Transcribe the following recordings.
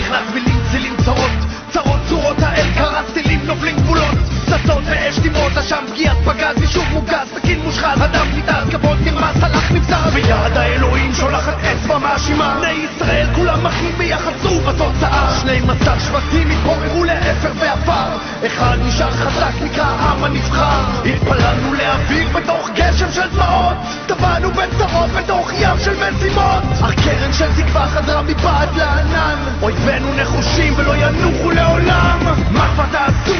נכנס מילים צילים צרות, צרות צורות האל קרס טילים נובלים גבולות, פצצות ואש דמעות אשם פגיעת פגז יישוב מוגז סכין מושחז אדם ניתז כבוד נרמס הלך נבזז ויד האלוהים שולחת אצבע מאשימה בני ישראל כולם אחים ביחד צאו בתוצאה 12 שבטים התפוררו לאפר ועפר אחד נשאר חזק נקרא העם הנבחר התפללנו לאביב בתוך גשם של דמעות טבענו בצרות בתוך ים של משימות אך קרן של תקווה חזרה מבעד לענן אויבינו נחושים ולא ינוחו לעולם מה כבר תעשו?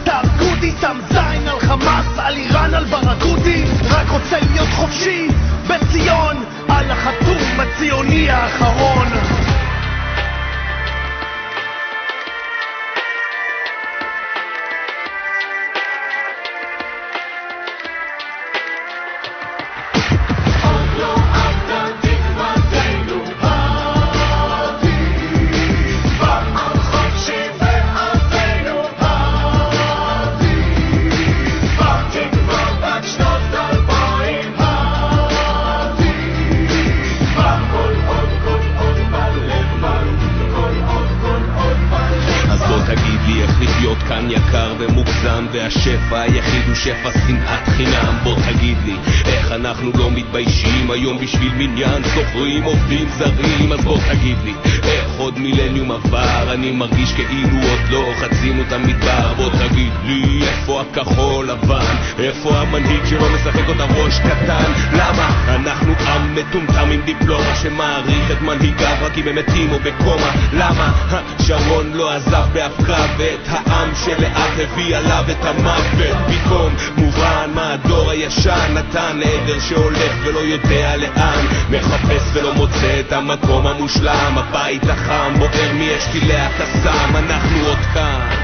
תרגותי שם זין על חמאס, על איראן, על ברגותי רק רוצה להיות חופשי בציון על החתום הציוני האחרון כאן יקר ומוגזם והשפע היחיד הוא שפע שנאת חינם בוא תגיד לי איך אנחנו לא מתביישים היום בשביל מניין סוחרים עובדים זרים אז בוא תגיד לי איך עוד מילניום עבר אני מרגיש כאילו עוד לא חצינו את המדבר בוא תגיד לי איפה הכחול לבן איפה המנהיג שלא משחק אותה ראש קטן למה אנחנו עם מטומטם עם דיפלומה שמעריך את מנהיגיו רק אם הם מתים או בקומה למה שרון לא עזב באף קרב ואת העם שלאט הביא עליו את המוות פתאום מובן מה הדור הישן נתן לעדר שהולך ולא יודע לאן מחפש ולא מוצא את המקום המושלם הבית החם בוער מאש טילי הקסאם אנחנו עוד כאן